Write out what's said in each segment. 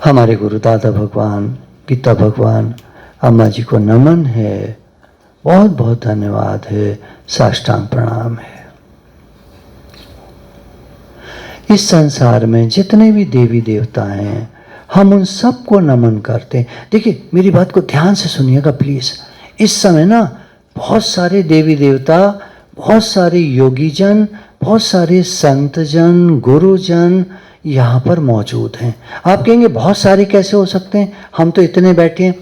हमारे गुरु दादा भगवान, गीता भगवान, अम्मा जी को नमन है, बहुत बहुत धन्यवाद है, साष्टांग प्रणाम है। इस संसार में जितने भी देवी देवता हैं, हम उन सबको नमन करते हैं। देखिए, मेरी बात को ध्यान से सुनिएगा प्लीज। इस समय ना बहुत सारे देवी देवता, बहुत सारे योगी जन, बहुत सारे संत जन, गुरुजन यहाँ पर मौजूद हैं। आप कहेंगे बहुत सारे कैसे हो सकते हैं, हम तो इतने बैठे हैं।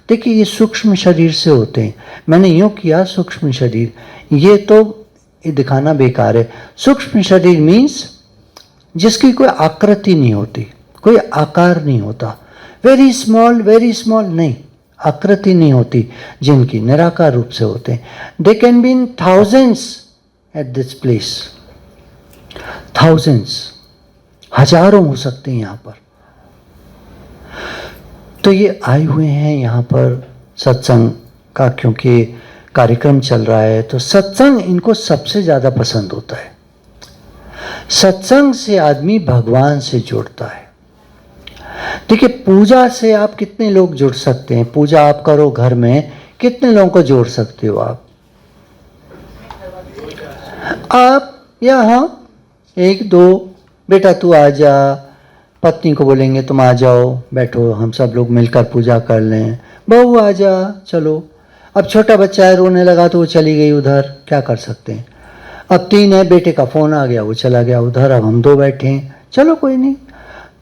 देखिए, ये सूक्ष्म शरीर से होते हैं। मैंने यूँ किया सूक्ष्म शरीर, ये तो ये दिखाना बेकार है। सूक्ष्म शरीर मीन्स जिसकी कोई आकृति नहीं होती, कोई आकार नहीं होता, वेरी स्मॉल नहीं, आकृति नहीं होती, जिनकी निराकार रूप से होते हैं। They can be in thousands at this place, thousands, हजारों हो सकते हैं यहाँ पर। तो ये आए हुए हैं यहाँ पर सत्संग का, क्योंकि कार्यक्रम चल रहा है, तो सत्संग इनको सबसे ज़्यादा पसंद होता है। सत्संग से आदमी भगवान से जुड़ता है। देखिए, पूजा से आप कितने लोग जुड़ सकते हैं? पूजा आप करो घर में, कितने लोगों को जोड़ सकते हो आप यहाँ एक दो, बेटा तू आ जा, पत्नी को बोलेंगे तुम आ जाओ, बैठो, हम सब लोग मिलकर पूजा कर लें। बहू आ जा, चलो। अब छोटा बच्चा है, रोने लगा तो वो चली गई उधर, क्या कर सकते हैं। अब 3 है, बेटे का फ़ोन आ गया, वो चला गया उधर, अब हम 2 बैठे हैं, चलो कोई नहीं।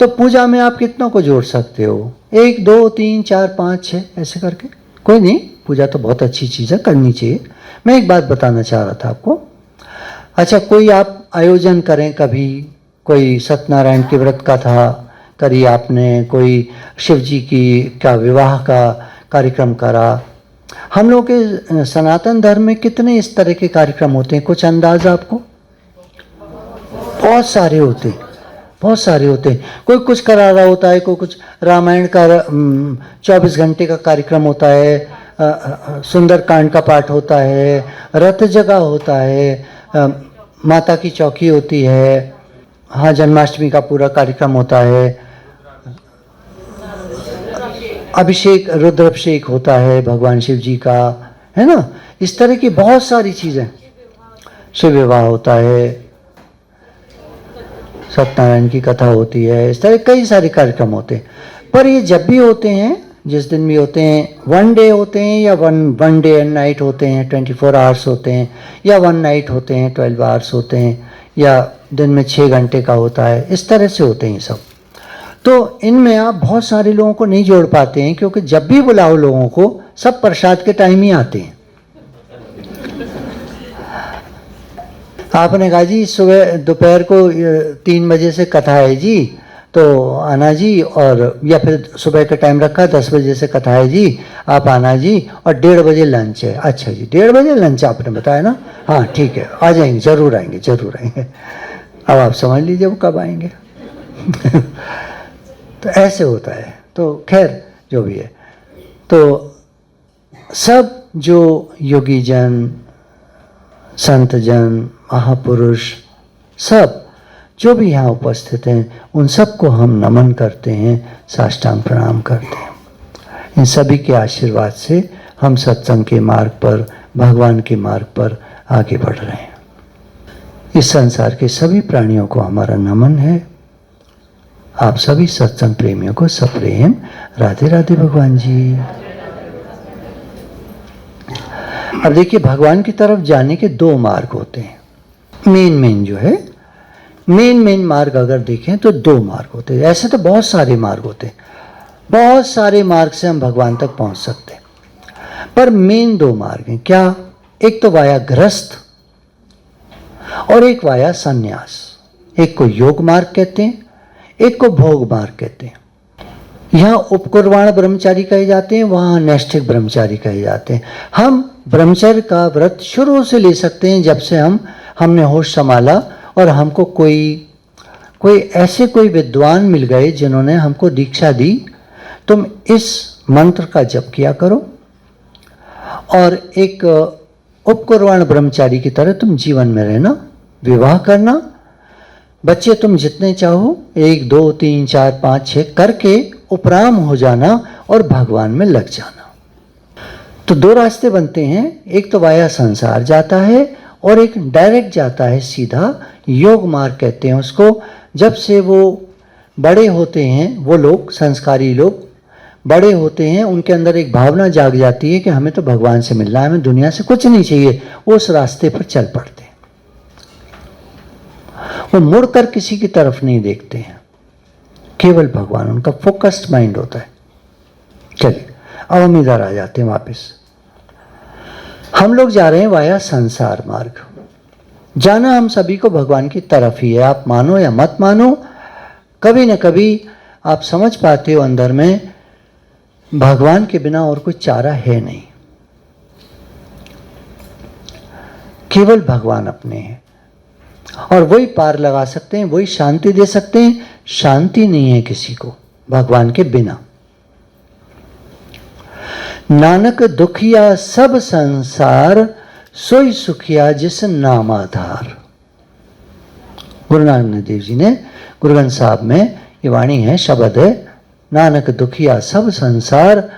तो पूजा में आप कितनों को जोड़ सकते हो? 1 2 3 4 5 6 ऐसे करके, कोई नहीं। पूजा तो बहुत अच्छी चीज़ है, करनी चाहिए। मैं एक बात बताना चाह रहा था आपको। अच्छा, कोई आप आयोजन करें, कभी कोई सत्यनारायण की व्रत कथा करी आपने, कोई शिव जी का विवाह का कार्यक्रम करा। हम लोग के सनातन धर्म में कितने इस तरह के कार्यक्रम होते हैं, कुछ अंदाज़ा आपको? बहुत सारे होते हैं, बहुत सारे होते हैं। कोई कुछ करा रहा होता है, कोई कुछ रामायण का 24 घंटे का कार्यक्रम होता है, सुंदरकांड का पाठ होता है, रथ जगह होता है, माता की चौकी होती है, हाँ, जन्माष्टमी का पूरा कार्यक्रम होता है, अभिषेक, रुद्राभिषेक होता है भगवान शिव जी का, है ना। इस तरह की बहुत सारी चीज़ें, शिव विवाह होता है, सत्यनारायण की कथा होती है, इस तरह कई सारे कार्यक्रम होते हैं। पर ये जब भी होते हैं, जिस दिन भी होते हैं, 1 डे होते हैं या वन डे एंड नाइट होते हैं, 24 आवर्स होते हैं, या 1 नाइट होते हैं, 12 आवर्स होते हैं, या दिन में 6 घंटे का होता है, इस तरह से होते हैं सब। तो इनमें आप बहुत सारे लोगों को नहीं जोड़ पाते हैं, क्योंकि जब भी बुलाओ लोगों को, सब प्रसाद के टाइम ही आते हैं। आपने कहा जी सुबह दोपहर को 3 बजे से कथा है जी, तो आना जी, और या फिर सुबह का टाइम रखा 10 बजे से कथा है जी, आप आना जी, और 1:30 बजे लंच है। अच्छा जी, 1:30 बजे लंच आपने बताया ना, हाँ ठीक है, आ जाएंगे, जरूर आएंगे, जरूर आएंगे। अब आप समझ लीजिए वो कब आएंगे। तो ऐसे होता है। तो खैर जो भी है, तो सब जो योगी जन, संत जन, महापुरुष, सब जो भी यहाँ उपस्थित हैं, उन सबको हम नमन करते हैं, साष्टांग प्रणाम करते हैं। इन सभी के आशीर्वाद से हम सत्संग के मार्ग पर, भगवान के मार्ग पर आगे बढ़ रहे हैं। इस संसार के सभी प्राणियों को हमारा नमन है। आप सभी सत्संग प्रेमियों को सप्रेम राधे राधे भगवान जी। अब देखिए, भगवान की तरफ जाने के 2 मार्ग होते हैं। मेन जो है, मेन मार्ग अगर देखें तो 2 मार्ग होते हैं। ऐसे तो बहुत सारे मार्ग होते हैं, बहुत सारे मार्ग से हम भगवान तक पहुंच सकते हैं, पर मेन 2 मार्ग हैं। क्या? एक तो वाया गृहस्थ और एक वाया संन्यास। एक को योग मार्ग कहते हैं, एक को भोग मार्ग कहते हैं। यहाँ उपकुर्वाण ब्रह्मचारी कहे जाते हैं, वहाँ नैष्ठिक ब्रह्मचारी कहे जाते हैं। हम ब्रह्मचर्य का व्रत शुरू से ले सकते हैं, जब से हमने होश संभाला, और हमको कोई विद्वान मिल गए जिन्होंने हमको दीक्षा दी, तुम इस मंत्र का जप किया करो और एक उपकुर्वाण ब्रह्मचारी की तरह तुम जीवन में रहना, विवाह करना, बच्चे तुम जितने चाहो 1 2 3 4 5 6 करके उपराम हो जाना और भगवान में लग जाना। तो 2 रास्ते बनते हैं, एक तो वाया संसार जाता है और एक डायरेक्ट जाता है सीधा, योग मार्ग कहते हैं उसको। जब से वो बड़े होते हैं, वो लोग संस्कारी लोग बड़े होते हैं, उनके अंदर एक भावना जाग जाती है कि हमें तो भगवान से मिलना है, हमें दुनिया से कुछ नहीं चाहिए, वो उस रास्ते पर चल पड़ते हैं। वो मुड़कर किसी की तरफ नहीं देखते हैं, केवल भगवान, उनका फोकस्ड माइंड होता है। चलिए अब हम इधर आ जाते हैं वापस। हम लोग जा रहे हैं वाया संसार मार्ग। जाना हम सभी को भगवान की तरफ ही है, आप मानो या मत मानो, कभी न कभी आप समझ पाते हो अंदर में भगवान के बिना और कोई चारा है नहीं, केवल भगवान अपने हैं और वही पार लगा सकते हैं, वही शांति दे सकते हैं। शांति नहीं है किसी को भगवान के बिना। नानक दुखिया सब संसार, सोई सुखिया जिस नाम आधार। गुरु नानक देव जी ने गुरु ग्रंथ साहब में ये वाणी है, शब्द है, नानक दुखिया सब संसार,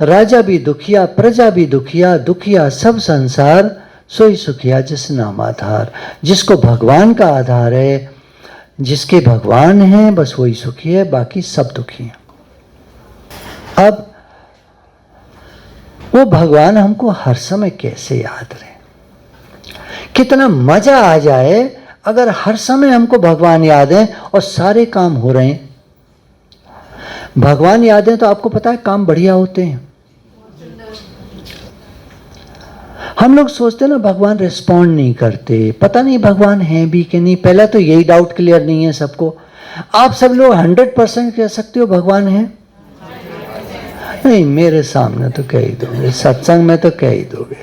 राजा भी दुखिया प्रजा भी दुखिया, दुखिया सब संसार, सोई सुखिया जिस नाम आधार। जिसको भगवान का आधार है, जिसके भगवान हैं, बस वही सुखी है, बाकी सब दुखी हैं। अब वो भगवान हमको हर समय कैसे याद रहे, कितना मजा आ जाए अगर हर समय हमको भगवान याद है और सारे काम हो रहे हैं। भगवान याद है तो आपको पता है काम बढ़िया होते हैं। हम लोग सोचते हैं ना भगवान रिस्पॉन्ड नहीं करते, पता नहीं भगवान है भी कि नहीं। पहला तो यही डाउट क्लियर नहीं है सबको। आप सब लोग 100% कह सकते हो भगवान है? नहीं, मेरे सामने तो कह ही दोगे, सत्संग में तो कह ही दोगे।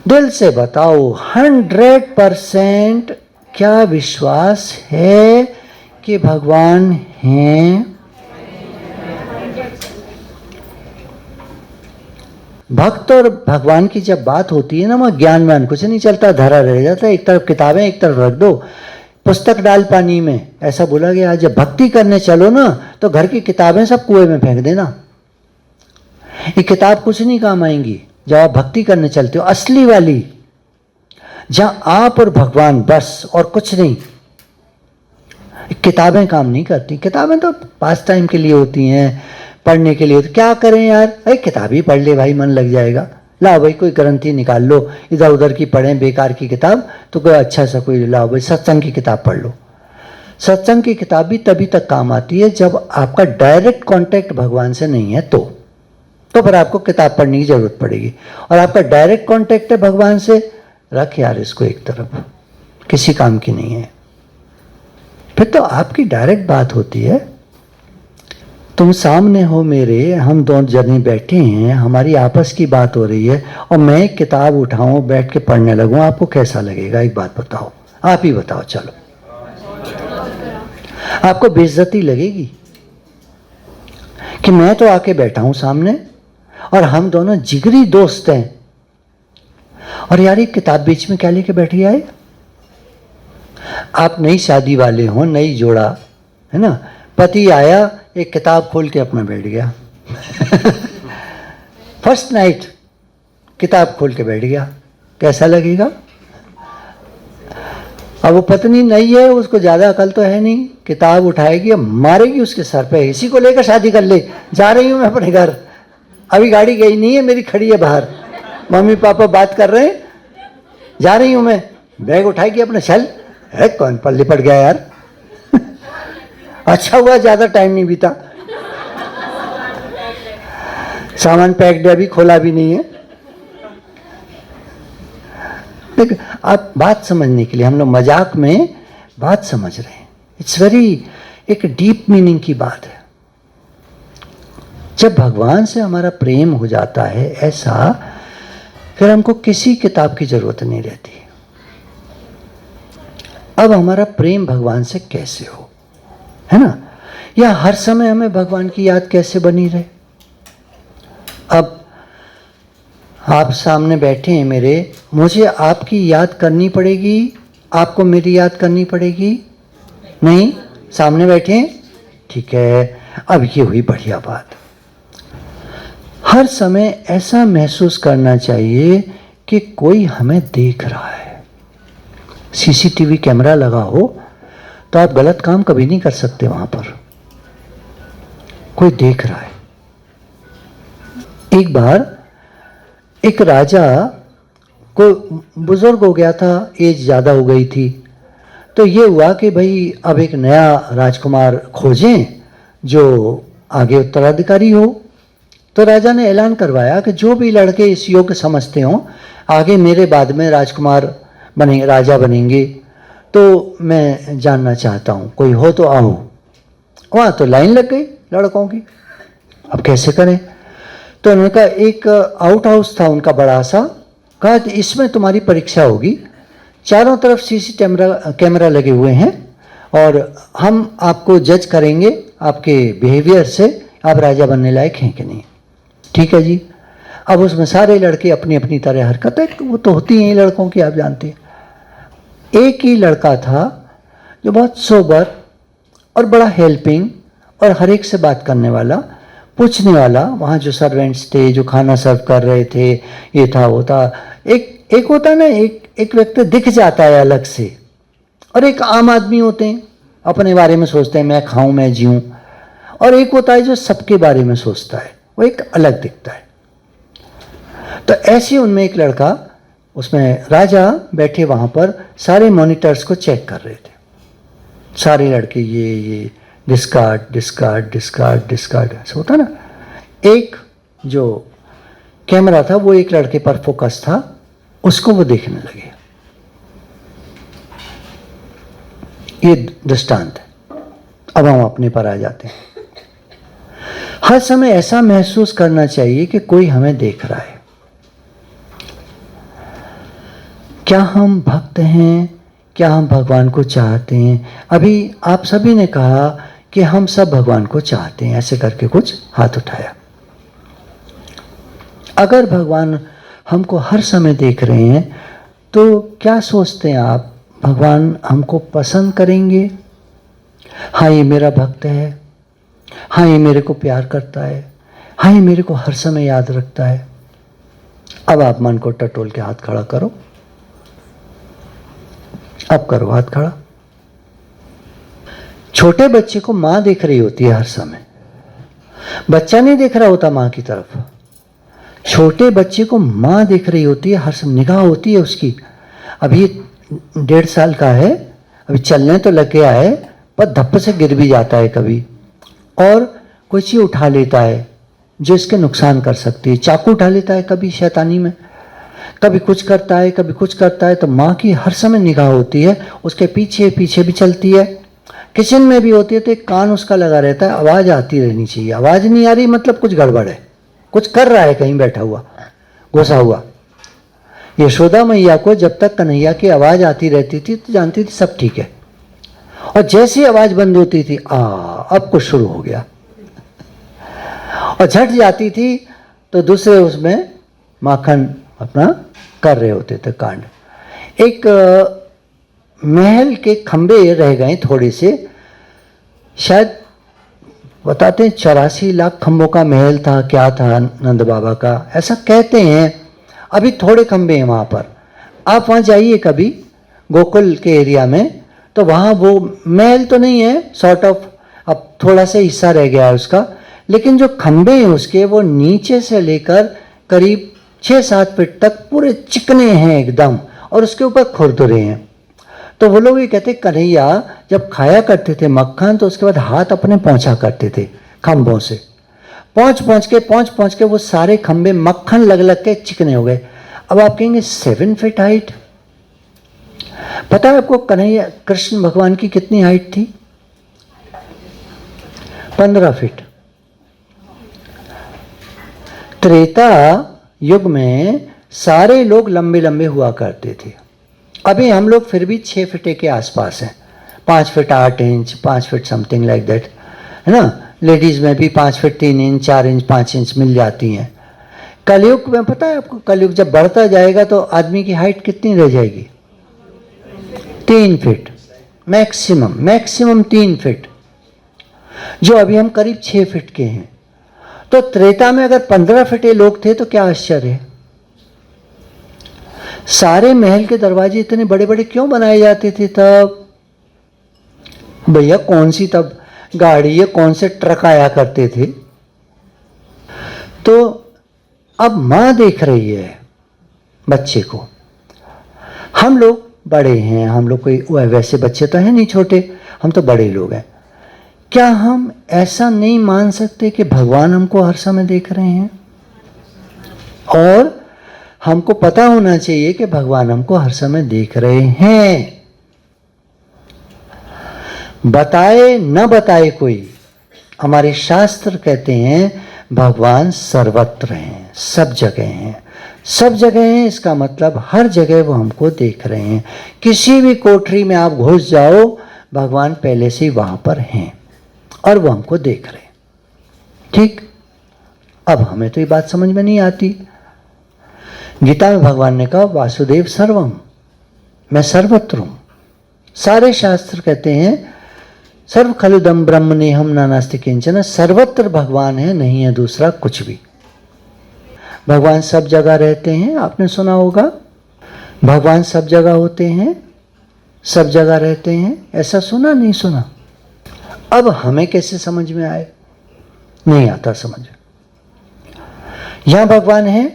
दिल से बताओ 100% क्या विश्वास है कि भगवान हैं? भक्त और भगवान की जब बात होती है ना, वहाँ ज्ञान व्यान कुछ नहीं चलता, धरा रह जाता है। एक तरफ किताबें एक तरफ रख दो, पुस्तक डाल पानी में, ऐसा बोला गया। जब भक्ति करने चलो ना तो घर की किताबें सब कुएं में फेंक देना। ये किताब कुछ नहीं काम आएंगी जब आप भक्ति करने चलते हो, असली वाली, जहां आप और भगवान बस और कुछ नहीं। किताबें काम नहीं करती। किताबें तो पास टाइम के लिए होती हैं, पढ़ने के लिए। तो क्या करें यार, अरे किताब ही पढ़ ले भाई, मन लग जाएगा। लाओ भाई कोई ग्रंथी निकाल लो, इधर उधर की पढ़ें बेकार की किताब, तो कोई अच्छा सा कोई लाओ भाई सत्संग की किताब पढ़ लो। सत्संग की किताब भी तभी तक काम आती है जब आपका डायरेक्ट कांटेक्ट भगवान से नहीं है, तो फिर आपको किताब पढ़ने की जरूरत पड़ेगी। और आपका डायरेक्ट कांटेक्ट है भगवान से, रख यार इसको एक तरफ, किसी काम की नहीं है। फिर तो आपकी डायरेक्ट बात होती है। तुम सामने हो मेरे, हम दोनों जने बैठे हैं, हमारी आपस की बात हो रही है और मैं एक किताब उठाऊं, बैठ के पढ़ने लगूं, आपको कैसा लगेगा? एक बात बताओ, आप ही बताओ। चलो, आपको बेइज्जती लगेगी कि मैं तो आके बैठा हूं सामने और हम दोनों जिगरी दोस्त हैं, और यार एक किताब बीच में क्या लेके बैठी आए? आप नई शादी वाले हो, नई जोड़ा है ना, पति आया एक किताब खोल के अपना बैठ गया फर्स्ट नाइट किताब खोल के बैठ गया, कैसा लगेगा? अब वो पत्नी नहीं है, उसको ज्यादा अकल तो है नहीं, किताब उठाएगी और मारेगी उसके सर पे, इसी को लेकर शादी कर ले, जा रही हूं मैं अपने घर, अभी गाड़ी गई नहीं है मेरी, खड़ी है बाहर, मम्मी पापा बात कर रहे हैं, जा रही हूं मैं। बैग उठाएगी अपने, चल। है कौन पल्ले पड़ गया यार अच्छा हुआ ज्यादा टाइम नहीं बीता, सामान पैक्ड है, अभी खोला भी नहीं है। देखो, आप बात समझने के लिए, हम लोग मजाक में बात समझ रहे हैं, इट्स वेरी एक डीप मीनिंग की बात है। जब भगवान से हमारा प्रेम हो जाता है ऐसा, फिर हमको किसी किताब की जरूरत नहीं रहती। अब हमारा प्रेम भगवान से कैसे हो, है ना? या हर समय हमें भगवान की याद कैसे बनी रहे? अब आप सामने बैठे हैं मेरे, मुझे आपकी याद करनी पड़ेगी आपको मेरी याद करनी पड़ेगी? नहीं? सामने बैठे हैं? ठीक है। अब ये हुई बढ़िया बात। हर समय ऐसा महसूस करना चाहिए कि कोई हमें देख रहा है। सीसीटीवी कैमरा लगा हो तो आप गलत काम कभी नहीं कर सकते वहां पर, कोई देख रहा है। एक बार एक राजा को बुजुर्ग हो गया था, एज ज़्यादा हो गई थी, तो ये हुआ कि भाई अब एक नया राजकुमार खोजें जो आगे उत्तराधिकारी हो। तो राजा ने ऐलान करवाया कि जो भी लड़के इस योग्य समझते हों आगे मेरे बाद में राजकुमार बनेंगे, राजा बनेंगे, तो मैं जानना चाहता हूँ, कोई हो तो आओ। वहाँ तो लाइन लग गई लड़कों की। अब कैसे करें? तो उन्होंने कहा, एक आउट हाउस था उनका बड़ा सा, कहा इसमें तुम्हारी परीक्षा होगी, चारों तरफ सीसी कैमरा लगे हुए हैं और हम आपको जज करेंगे आपके बिहेवियर से, आप राजा बनने लायक हैं कि नहीं। ठीक है जी। अब उसमें सारे लड़के अपनी अपनी तरह हरकत है, वो तो होती हैं लड़कों की, आप जानते हैं। एक ही लड़का था जो बहुत सोबर और बड़ा हेल्पिंग और हर एक से बात करने वाला, पूछने वाला। वहाँ जो सर्वेंट्स थे जो खाना सर्व कर रहे थे, ये था वो था। एक होता ना, एक व्यक्ति दिख जाता है अलग से, और एक आम आदमी होते हैं, अपने बारे में सोचते हैं मैं खाऊं मैं जीऊं, और एक होता है जो सबके बारे में सोचता है, वो एक अलग दिखता है। तो ऐसे उनमें एक लड़का, उसमें राजा बैठे वहाँ पर सारे मॉनिटर्स को चेक कर रहे थे। सारे लड़के ये डिस्कार्ड डिस्कार्ड डिस्कार्ड डिस्कार्ड, ऐसा होता ना। एक जो कैमरा था वो एक लड़के पर फोकस था, उसको वो देखने लगे। ये दृष्टांत है। अब हम अपने पर आ जाते हैं। हर समय ऐसा महसूस करना चाहिए कि कोई हमें देख रहा है। क्या हम भक्त हैं? क्या हम भगवान को चाहते हैं? अभी आप सभी ने कहा कि हम सब भगवान को चाहते हैं, ऐसे करके कुछ हाथ उठाया। अगर भगवान हमको हर समय देख रहे हैं तो क्या सोचते हैं आप, भगवान हमको पसंद करेंगे? हाँ ये मेरा भक्त है, हाँ ये मेरे को प्यार करता है, हाँ ये मेरे को हर समय याद रखता है। अब आप मन को टटोल के हाथ खड़ा करो। अब करो हाथ खड़ा। छोटे बच्चे को मां देख रही होती है हर समय, बच्चा नहीं देख रहा होता मां की तरफ। छोटे बच्चे को मां देख रही होती है हर समय, निगाह होती है उसकी। अभी 1.5 साल का है, अभी चलने तो लग गया है, पर धप्प से गिर भी जाता है कभी, और कोई चीज उठा लेता है जो इसके नुकसान कर सकती है। चाकू उठा लेता है कभी शैतानी में, कभी कुछ करता है कभी कुछ करता है। तो माँ की हर समय निगाह होती है, उसके पीछे पीछे भी चलती है। किचन में भी होती है तो एक कान उसका लगा रहता है, आवाज़ आती रहनी चाहिए। आवाज़ नहीं आ रही मतलब कुछ गड़बड़ है, कुछ कर रहा है कहीं बैठा हुआ घुसा हुआ। यशोदा मैया को जब तक कन्हैया की आवाज़ आती रहती थी तो जानती थी सब ठीक है, और जैसी आवाज़ बंद होती थी अब कुछ शुरू हो गया, और झट जाती थी तो दूसरे उसमें माखन अपना कर रहे होते थे कांड। एक महल के खंबे रह गए थोड़े से, शायद बताते हैं 84 लाख खंबों का महल था, क्या था नंद बाबा का, ऐसा कहते हैं। अभी थोड़े खंबे हैं वहाँ पर, आप वहाँ जाइए कभी गोकुल के एरिया में, तो वहाँ वो महल तो नहीं है, सॉर्ट ऑफ अब थोड़ा सा हिस्सा रह गया है उसका, लेकिन जो खंबे हैं उसके वो नीचे से लेकर करीब 6-7 फीट तक पूरे चिकने हैं एकदम, और उसके ऊपर खुरदुरे हैं। तो वो लोग ये कहते, कन्हैया जब खाया करते थे मक्खन तो उसके बाद हाथ अपने पहुंचा करते थे खंभों से, पहुंच के वो सारे खंबे मक्खन लग लग के चिकने हो गए। अब आप कहेंगे 7 फीट हाइट। पता है आपको कन्हैया कृष्ण भगवान की कितनी हाइट थी? 15 फीट। त्रेता युग में सारे लोग लंबे लंबे हुआ करते थे, अभी हम लोग फिर भी 6 फीट के आसपास हैं, 5 feet 8 inch, 5 feet something like that, है ना। लेडीज़ में भी 5 फीट 3 इंच, 4 इंच, 5 इंच मिल जाती हैं। कलयुग में पता है आपको, कलयुग जब बढ़ता जाएगा तो आदमी की हाइट कितनी रह जाएगी? 3 फीट मैक्सिमम 3 फीट, जो अभी हम करीब 6 फीट के हैं। तो त्रेता में अगर 15 फीट लोग थे तो क्या आश्चर्य है। सारे महल के दरवाजे इतने बड़े बड़े क्यों बनाए जाते थे तब? भैया कौन सी तब गाड़ी है, कौन से ट्रक आया करते थे। तो अब मां देख रही है बच्चे को। हम लोग बड़े हैं, हम लोग कोई वैसे बच्चे तो हैं नहीं छोटे, हम तो बड़े लोग हैं। क्या हम ऐसा नहीं मान सकते कि भगवान हमको हर समय देख रहे हैं? और हमको पता होना चाहिए कि भगवान हमको हर समय देख रहे हैं। बताए न बताए कोई, हमारे शास्त्र कहते हैं भगवान सर्वत्र हैं, सब जगह हैं। सब जगह हैं इसका मतलब हर जगह वो हमको देख रहे हैं। किसी भी कोठरी में आप घुस जाओ, भगवान पहले से ही वहां पर हैं और वो हमको देख रहे हैं। ठीक, अब हमें तो ये बात समझ में नहीं आती। गीता में भगवान ने कहा वासुदेव सर्वम, मैं सर्वत्र हूं। सारे शास्त्र कहते हैं सर्व खलुदम ब्रह्म नेहम नानास्ति किंचन, सर्वत्र भगवान है, नहीं है दूसरा कुछ भी। भगवान सब जगह रहते हैं, आपने सुना होगा भगवान सब जगह होते हैं, सब जगह रहते हैं, ऐसा सुना नहीं सुना? अब हमें कैसे समझ में आए? नहीं आता समझ। यहां भगवान है,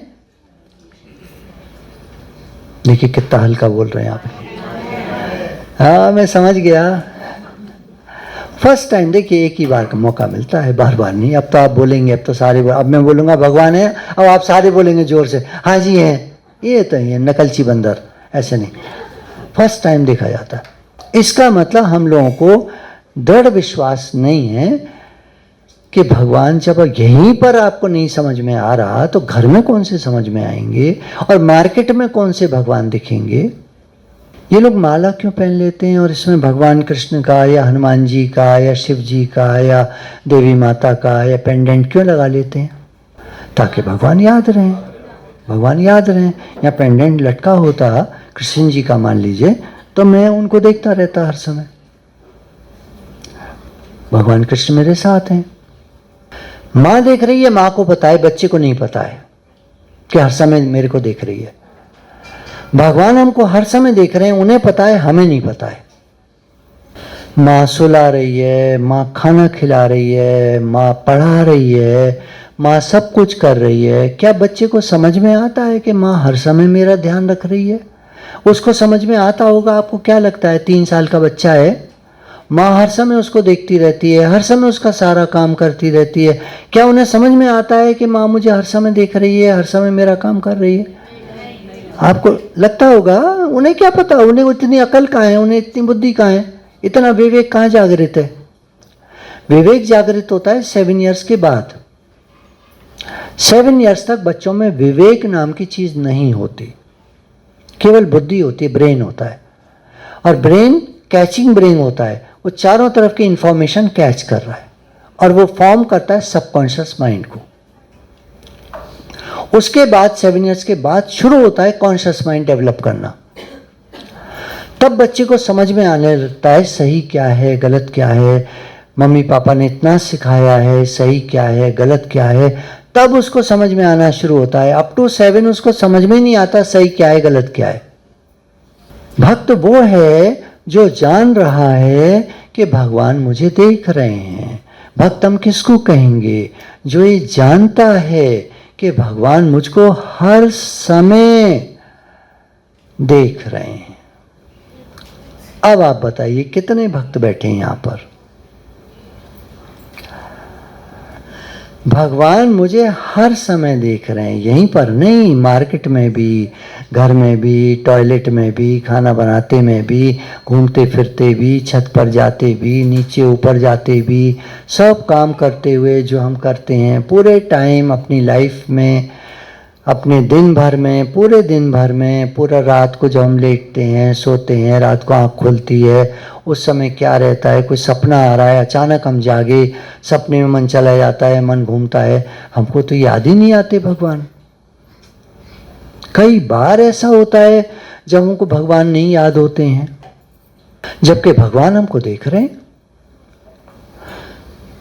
देखिए कितना हल्का बोल रहे हैं आप। हाँ मैं समझ गया। फर्स्ट टाइम देखिए, एक ही बार का मौका मिलता है, बार बार नहीं। अब तो आप बोलेंगे, अब तो सारे, अब मैं बोलूंगा भगवान है, अब आप सारे बोलेंगे जोर से हाँ जी हैं। ये तो ये नकलची बंदर, ऐसे नहीं। फर्स्ट टाइम देखा जाता है। इसका मतलब हम लोगों को दृढ़ विश्वास नहीं है कि भगवान जब यहीं पर आपको नहीं समझ में आ रहा तो घर में कौन से समझ में आएंगे, और मार्केट में कौन से भगवान दिखेंगे। ये लोग माला क्यों पहन लेते हैं और इसमें भगवान कृष्ण का या हनुमान जी का या शिव जी का या देवी माता का या पेंडेंट क्यों लगा लेते हैं? ताकि भगवान याद रहें, भगवान याद रहें। या पेंडेंट लटका होता कृष्ण जी का मान लीजिए, तो मैं उनको देखता रहता हर समय, भगवान कृष्ण मेरे साथ हैं। माँ देख रही है, माँ को पता है, बच्चे को नहीं पता है कि हर समय मेरे को देख रही है। भगवान हमको हर समय देख रहे हैं, उन्हें पता है, हमें नहीं पता है। माँ सुला रही है, माँ खाना खिला रही है, माँ पढ़ा रही है, माँ सब कुछ कर रही है। क्या बच्चे को समझ में आता है कि माँ हर समय मेरा ध्यान रख रही है? उसको समझ में आता होगा। आपको क्या लगता है 3 साल का बच्चा है, माँ हर समय उसको देखती रहती है, हर समय उसका सारा काम करती रहती है। क्या उन्हें समझ में आता है कि माँ मुझे हर समय देख रही है, हर समय मेरा काम कर रही है? आपको लगता होगा। उन्हें क्या पता, उन्हें इतनी अकल कहाँ है, उन्हें इतनी बुद्धि कहाँ है, इतना विवेक कहाँ जागृत है? विवेक जागृत होता है 7 इयर्स के बाद। 7 इयर्स तक बच्चों में विवेक नाम की चीज नहीं होती, केवल बुद्धि होती है, ब्रेन होता है। और ब्रेन कैचिंग ब्रेन होता है, वो चारों तरफ की इंफॉर्मेशन कैच कर रहा है और वो फॉर्म करता है सबकॉन्शियस माइंड को। उसके बाद 7 इयर्स के बाद शुरू होता है कॉन्शियस माइंड डेवलप करना। तब बच्चे को समझ में आने लगता है सही क्या है, गलत क्या है, मम्मी पापा ने इतना सिखाया है, सही क्या है, गलत क्या है। तब उसको समझ में आना शुरू होता है। अप टू 7 उसको समझ में नहीं आता सही क्या है, गलत क्या है। भक्त वो है जो जान रहा है कि भगवान मुझे देख रहे हैं। भक्त हम किसको कहेंगे? जो ये जानता है कि भगवान मुझको हर समय देख रहे हैं। अब आप बताइए कितने भक्त बैठे हैं यहां पर? भगवान मुझे हर समय देख रहे हैं, यहीं पर नहीं, मार्केट में भी, घर में भी, टॉयलेट में भी, खाना बनाते में भी, घूमते फिरते भी, छत पर जाते भी, नीचे ऊपर जाते भी, सब काम करते हुए जो हम करते हैं पूरे टाइम अपनी लाइफ में, अपने दिन भर में, पूरे दिन भर में, पूरा रात को जब हम लेटते हैं, सोते हैं, रात को आँख खुलती है, उस समय क्या रहता है? कोई सपना आ रहा है, अचानक हम जागे, सपने में मन चला जाता है, मन घूमता है, हमको तो याद ही नहीं आते भगवान। कई बार ऐसा होता है जब हमको भगवान नहीं याद होते हैं। जबकि भगवान हमको देख रहे हैं।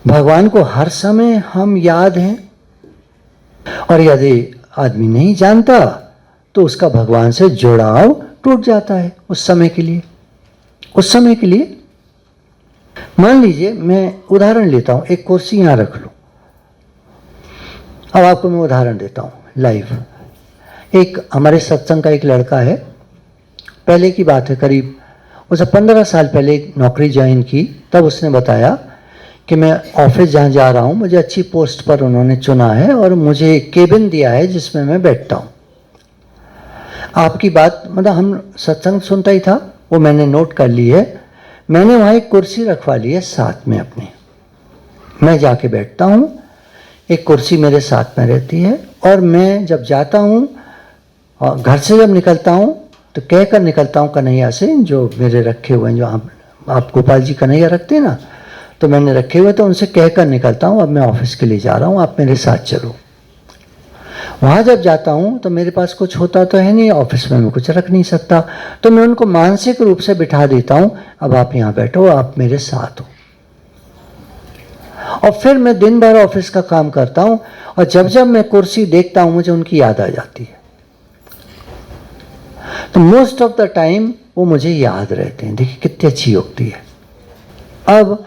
भगवान को हर समय हम याद हैं, और यदि आदमी नहीं जानता तो उसका भगवान से जुड़ाव टूट जाता है उस समय के लिए। उस समय के लिए मान लीजिए, मैं उदाहरण लेता हूं, एक कुर्सी यहां रख लो। अब आपको मैं उदाहरण देता हूं लाइव। एक हमारे सत्संग का एक लड़का है, पहले की बात है, करीब उसे 15 साल पहले एक नौकरी ज्वाइन की। तब उसने बताया कि मैं ऑफिस जहाँ जा रहा हूँ, मुझे अच्छी पोस्ट पर उन्होंने चुना है और मुझे एक केबिन दिया है जिसमें मैं बैठता हूँ। आपकी बात, मतलब हम सत्संग सुनता ही था, वो मैंने नोट कर ली है। मैंने वहाँ एक कुर्सी रखवा ली है साथ में अपने, मैं जाके बैठता हूँ, एक कुर्सी मेरे साथ में रहती है। और मैं जब जाता हूँ और घर से जब निकलता हूँ तो कहकर निकलता हूँ कन्हैया से, जो मेरे रखे हुए हैं, जो आप गोपाल जी कन्हैया रखते हैं ना, तो मैंने रखे हुए, तो उनसे कहकर निकलता हूँ अब मैं ऑफिस के लिए जा रहा हूँ, आप मेरे साथ चलो। वहाँ जब जाता हूँ तो मेरे पास कुछ होता तो है नहीं, ऑफिस में मैं कुछ रख नहीं सकता, तो मैं उनको मानसिक रूप से बिठा देता हूँ, अब आप यहाँ बैठो, आप मेरे साथ हो। और फिर मैं दिन भर ऑफिस का काम करता हूँ, और जब जब मैं कुर्सी देखता हूँ मुझे उनकी याद आ जाती है। तो मोस्ट ऑफ द टाइम वो मुझे याद रहते हैं। देखिए कितनी अच्छी युक्ति है। अब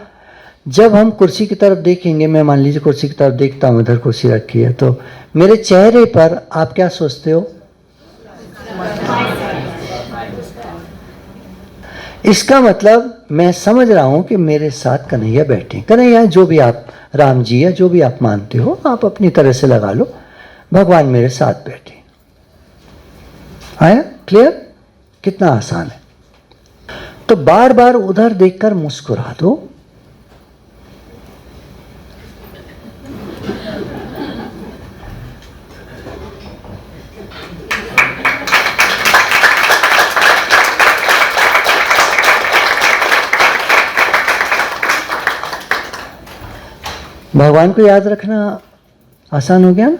जब हम कुर्सी की तरफ देखेंगे, मैं मान लीजिए कुर्सी की तरफ देखता हूँ, इधर कुर्सी रखी है, तो मेरे चेहरे पर आप क्या सोचते हो? इसका मतलब मैं समझ रहा हूं कि मेरे साथ कन्हैया बैठे। कन्हैया जो भी आप, राम जी या जो भी आप मानते हो, आप अपनी तरह से लगा लो, भगवान मेरे साथ बैठे। आया क्लियर? कितना आसान है। तो बार बार उधर देखकर मुस्कुरा दो। भगवान को याद रखना आसान हो गया ना?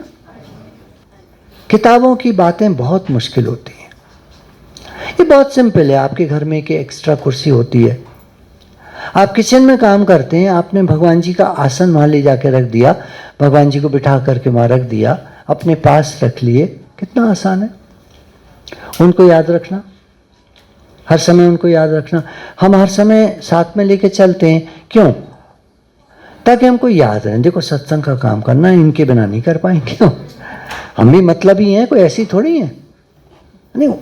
किताबों की बातें बहुत मुश्किल होती हैं। ये बहुत सिंपल है। आपके घर में एक एक्स्ट्रा कुर्सी होती है, आप किचन में काम करते हैं, आपने भगवान जी का आसन वहाँ ले जाके रख दिया, भगवान जी को बिठा करके वहाँ रख दिया, अपने पास रख लिए। कितना आसान है उनको याद रखना, हर समय उनको याद रखना। हम हर समय साथ में लेके चलते हैं, क्यों? ताकि हमको याद रहे। देखो सत्संग का काम करना इनके बिना नहीं कर पाएंगे, क्यों? हम भी मतलब ही हैं, कोई ऐसी थोड़ी है, नहीं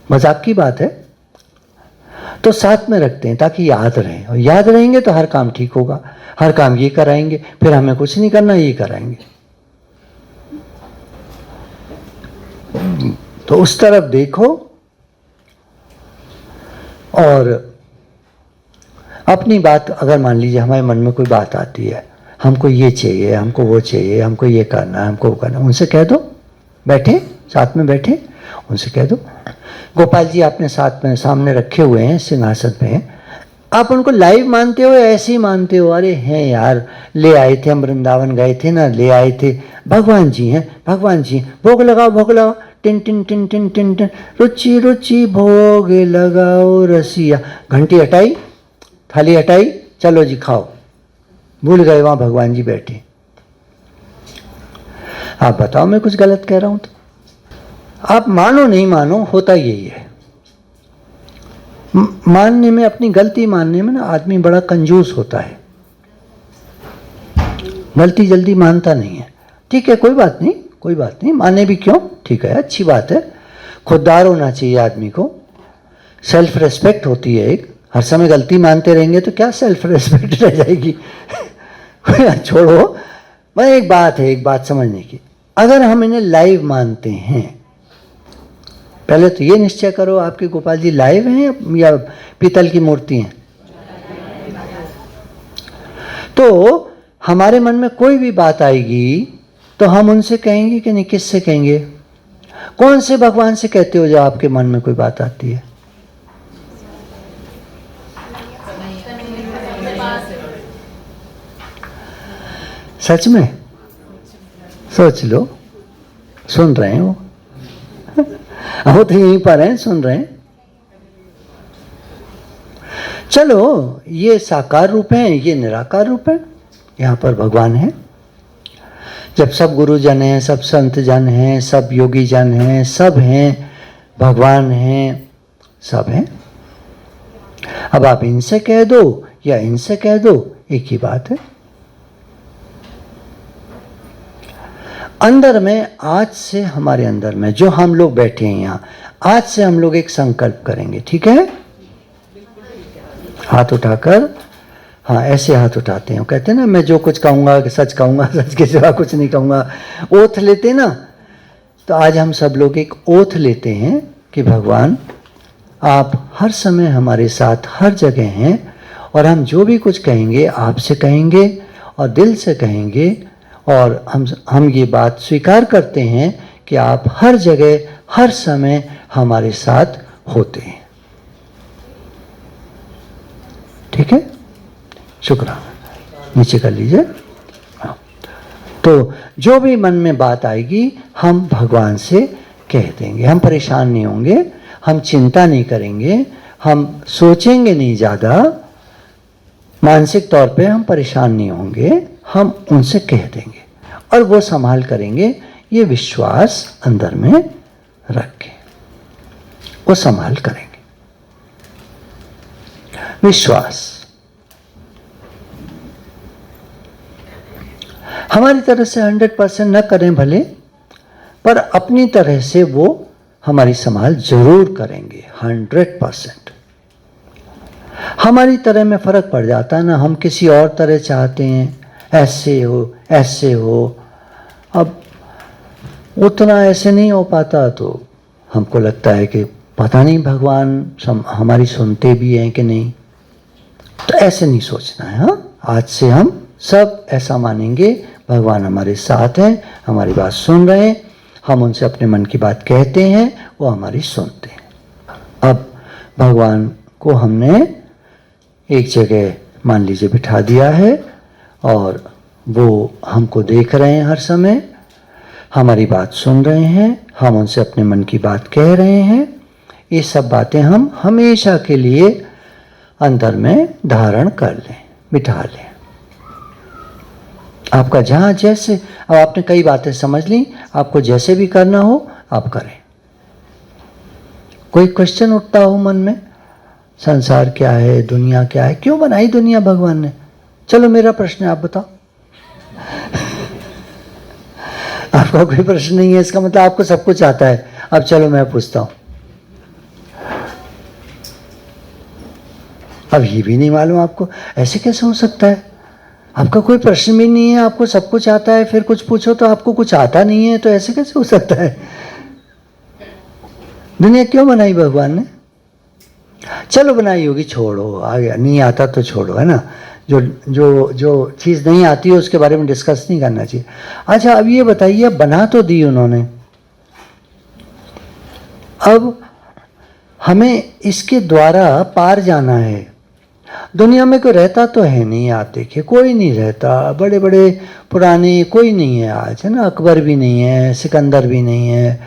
मजाक की बात है। तो साथ में रखते हैं ताकि याद रहे, और याद रहेंगे तो हर काम ठीक होगा। हर काम ये कराएंगे, फिर हमें कुछ नहीं करना, ये कराएंगे। तो उस तरफ देखो और अपनी बात, अगर मान लीजिए हमारे मन में कोई बात आती है, हमको ये चाहिए, हमको वो चाहिए, हमको ये करना है, हमको वो करना है, उनसे कह दो, बैठे साथ में बैठे, उनसे कह दो। गोपाल जी आपने साथ में सामने रखे हुए हैं सिंहासन पे, आप उनको लाइव मानते हो या ऐसे ही मानते हो? अरे हैं यार, ले आए थे, हम वृंदावन गए थे ना, ले आए थे, भगवान जी हैं, भगवान जी, भोग लगाओ, भोग लगाओ, टिन टिन टिन टिन टिन टिन, रुचि रुचि भोग लगाओ रसिया। घंटी हटाई, थाली हटाई, चलो जी खाओ। भूल गए वहां भगवान जी बैठे। आप बताओ मैं कुछ गलत कह रहा हूं तो? आप मानो नहीं मानो, होता यही है। मानने में, अपनी गलती मानने में ना आदमी बड़ा कंजूस होता है, गलती जल्दी मानता नहीं है। ठीक है, कोई बात नहीं, कोई बात नहीं, माने भी क्यों, ठीक है, अच्छी बात है। खुददार होना चाहिए आदमी को, सेल्फ रेस्पेक्ट होती है एक। हर समय गलती मानते रहेंगे तो क्या सेल्फ रेस्पेक्ट रह जाएगी? छोड़ो। मैं एक बात है, एक बात समझने की, अगर हम इन्हें लाइव मानते हैं, पहले तो ये निश्चय करो आपके गोपाल जी लाइव हैं या पीतल की मूर्ति हैं। तो हमारे मन में कोई भी बात आएगी तो हम उनसे कहेंगे कि नहीं? किससे कहेंगे? कौन से भगवान से कहते हो जो आपके मन में कोई बात आती है? सच में सोच लो, सुन रहे हैं वो तो यहीं पर हैं, सुन रहे हैं। चलो ये साकार रूप हैं, ये निराकार रूप है, यहाँ पर भगवान है। जब सब गुरुजन हैं, सब संत जन हैं, सब योगी जन हैं, सब हैं, भगवान हैं, सब हैं। अब आप इनसे कह दो या इनसे कह दो, एक ही बात है। अंदर में आज से, हमारे अंदर में जो हम लोग बैठे हैं यहाँ, आज से हम लोग एक संकल्प करेंगे, ठीक है? हाथ उठाकर, हाँ ऐसे हाथ उठाते हैं, कहते हैं ना मैं जो कुछ कहूँगा सच कहूँगा, सच के सिवा कुछ नहीं कहूँगा, ओथ लेते हैं ना। तो आज हम सब लोग एक ओथ लेते हैं कि भगवान आप हर समय हमारे साथ हर जगह हैं, और हम जो भी कुछ कहेंगे आपसे कहेंगे और दिल से कहेंगे, और हम ये बात स्वीकार करते हैं कि आप हर जगह हर समय हमारे साथ होते हैं। ठीक है, शुक्राना, नीचे कर लीजिए। तो जो भी मन में बात आएगी हम भगवान से कह देंगे, हम परेशान नहीं होंगे, हम चिंता नहीं करेंगे, हम सोचेंगे नहीं ज़्यादा, मानसिक तौर पे हम परेशान नहीं होंगे, हम उनसे कह देंगे और वो संभाल करेंगे। ये विश्वास अंदर में रख के वो संभाल करेंगे। विश्वास हमारी तरह से 100% न करें भले, पर अपनी तरह से वो हमारी संभाल जरूर करेंगे 100%। हमारी तरह में फर्क पड़ जाता है ना, हम किसी और तरह चाहते हैं, ऐसे हो ऐसे हो, अब उतना ऐसे नहीं हो पाता, तो हमको लगता है कि पता नहीं भगवान हमारी सुनते भी हैं कि नहीं। तो ऐसे नहीं सोचना है। हाँ, आज से हम सब ऐसा मानेंगे भगवान हमारे साथ हैं, हमारी बात सुन रहे हैं, हम उनसे अपने मन की बात कहते हैं, वो हमारी सुनते हैं। अब भगवान को हमने एक जगह मान लीजिए बिठा दिया है और वो हमको देख रहे हैं, हर समय हमारी बात सुन रहे हैं, हम उनसे अपने मन की बात कह रहे हैं। ये सब बातें हम हमेशा के लिए अंदर में धारण कर लें, बिठा लें। आपका जहाँ जैसे, अब आपने कई बातें समझ ली, आपको जैसे भी करना हो आप करें। कोई क्वेश्चन उठता हो मन में, संसार क्या है, दुनिया क्या है, क्यों बनाई दुनिया भगवान ने? चलो मेरा प्रश्न है, आप बताओ। आपका कोई प्रश्न नहीं है, इसका मतलब आपको सब कुछ आता है। अब चलो मैं पूछता हूं, अब ये भी नहीं मालूम आपको, ऐसे कैसे हो सकता है? आपका कोई प्रश्न भी नहीं है, आपको सब कुछ आता है, फिर कुछ पूछो तो आपको कुछ आता नहीं है, तो ऐसे कैसे हो सकता है? दुनिया क्यों बनाई भगवान ने? चलो बनाई होगी, छोड़ो, आ गया, नहीं आता तो छोड़ो, है ना। जो जो जो चीज़ नहीं आती है उसके बारे में डिस्कस नहीं करना चाहिए। अच्छा, अब ये बताइए, बना तो दी उन्होंने, अब हमें इसके द्वारा पार जाना है। दुनिया में कोई रहता तो है नहीं, आप देखिए कोई नहीं रहता, बड़े बड़े पुराने कोई नहीं है आज, है ना। अकबर भी नहीं है, सिकंदर भी नहीं है,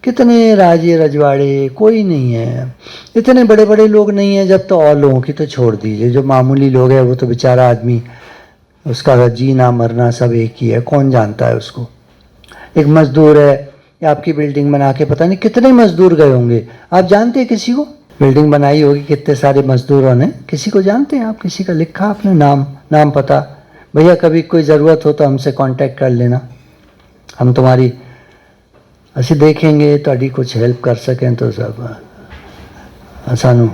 कितने राजे रजवाड़े, कोई नहीं है, इतने बड़े बड़े लोग नहीं हैं। जब तो और लोगों की तो छोड़ दीजिए, जो मामूली लोग हैं वो तो बेचारा आदमी, उसका जीना मरना सब एक ही है, कौन जानता है उसको। एक मजदूर है, या आपकी बिल्डिंग बना के पता नहीं कितने मजदूर गए होंगे, आप जानते हैं किसी को? बिल्डिंग बनाई होगी कितने सारे मजदूरों ने, किसी को जानते हैं आप? किसी का लिखा आपने नाम पता? भैया कभी कोई ज़रूरत हो तो हमसे कांटेक्ट कर लेना, हम तुम्हारी ਅਸੀਂ देखेंगे, ਤੁਹਾਡੀ कुछ हेल्प कर सकें तो सब सानू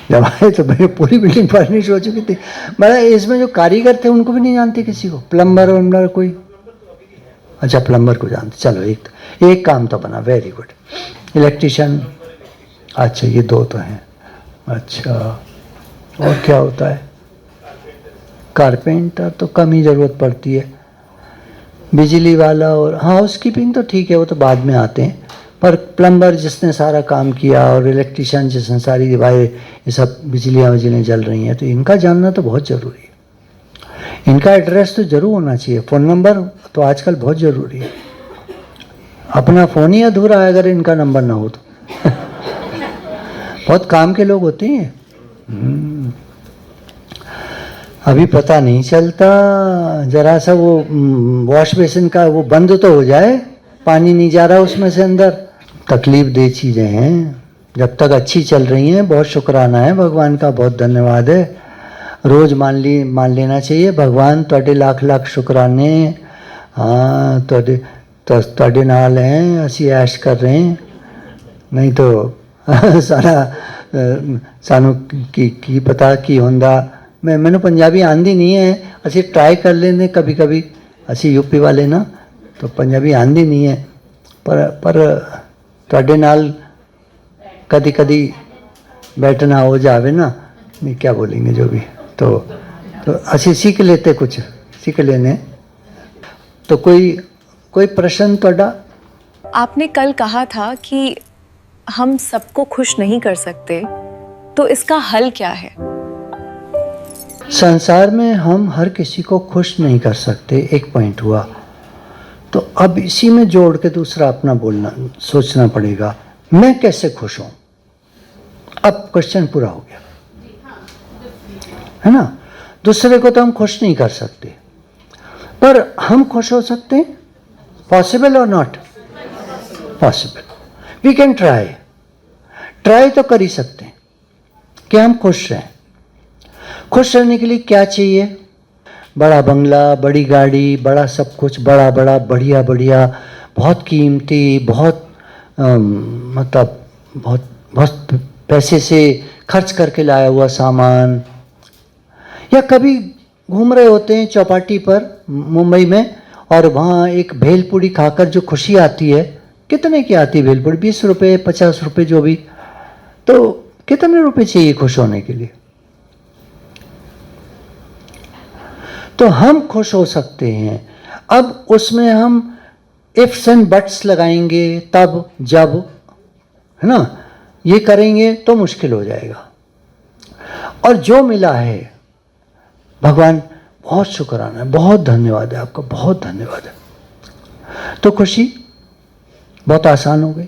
जब आए तो भाई पूरी बिल्डिंग फर्निश हो चुकी थी। मतलब इसमें जो कारीगर थे उनको भी नहीं जानते किसी को, प्लम्बर वम्बर कोई? अच्छा, प्लम्बर को जानते, चलो एक काम तो बना, वेरी गुड। इलेक्ट्रिशियन, अच्छा ये दो तो हैं। अच्छा, और क्या होता है? कारपेंटर तो कम ही ज़रूरत पड़ती है, बिजली वाला और हाउस कीपिंग तो ठीक है, वो तो बाद में आते हैं, पर प्लम्बर जिसने सारा काम किया और इलेक्ट्रिशियन जिसने सारी दीवारें, ये सब बिजलियाँ जल रही हैं, तो इनका जानना तो बहुत ज़रूरी है। इनका एड्रेस तो ज़रूर होना चाहिए, फ़ोन नंबर तो आजकल बहुत ज़रूरी है। अपना फ़ोन ही अधूरा है अगर इनका नंबर ना हो तो। बहुत काम के लोग होते हैं। अभी पता नहीं चलता, जरा सा वो वॉश बेसिन का वो बंद तो हो जाए, पानी नहीं जा रहा उसमें से अंदर। तकलीफ दे चीज़ें हैं, जब तक अच्छी चल रही हैं बहुत शुक्राना है भगवान का, बहुत धन्यवाद है। रोज़ मान लेना चाहिए भगवान ਤੁਹਾਡੇ ਲੱਖ ਲੱਖ शुक्राने। हाँ ਤੁਹਾਡੇ ਨਾਲ हैं, ਅਸੀਂ ऐश कर रहे हैं, नहीं तो सारा सानू की पता की ਹੁੰਦਾ। मैंने पंजाबी आंदी नहीं है, ਅਸੀਂ ट्राई कर लेंगे कभी कभी, ਅਸੀਂ यूपी वाले ना, तो पंजाबी आंदी नहीं है, पर ਤੁਹਾਡੇ ਨਾਲ कदी कदी बैठना हो जावे ना, नहीं क्या बोलेंगे जो भी, तो ਅਸੀਂ सीख लेते, कुछ सीख लेने। तो कोई प्रश्न ਤੁਹਾਡਾ? आपने कल कहा था कि हम सबको खुश नहीं कर सकते, तो इसका हल क्या है? संसार में हम हर किसी को खुश नहीं कर सकते, एक पॉइंट हुआ। तो अब इसी में जोड़ के दूसरा अपना बोलना सोचना पड़ेगा, मैं कैसे खुश हूं। अब क्वेश्चन पूरा हो गया, है ना। दूसरे को तो हम खुश नहीं कर सकते, पर हम खुश हो सकते हैं। पॉसिबल और not possible, we can try तो कर ही सकते हैं कि हम खुश रहें। खुश रहने के लिए क्या चाहिए? बड़ा बंगला, बड़ी गाड़ी, बड़ा सब कुछ, बड़ा बड़ा बढ़िया बढ़िया, बहुत कीमती, बहुत मतलब बहुत बहुत पैसे से खर्च करके लाया हुआ सामान। या कभी घूम रहे होते हैं चौपाटी पर मुंबई में, और वहाँ एक भेलपूड़ी खाकर जो खुशी आती है, कितने की आती है भेलपूड़ी? 20 रुपये, 50 रुपये, जो भी। तो कितने रुपए चाहिए खुश होने के लिए? तो हम खुश हो सकते हैं। अब उसमें हम इफ्स एंड बट्स लगाएंगे, तब जब, है ना, ये करेंगे तो मुश्किल हो जाएगा। और जो मिला है भगवान, बहुत शुक्राना है, बहुत धन्यवाद है आपका, बहुत धन्यवाद है। तो खुशी बहुत आसान हो गई।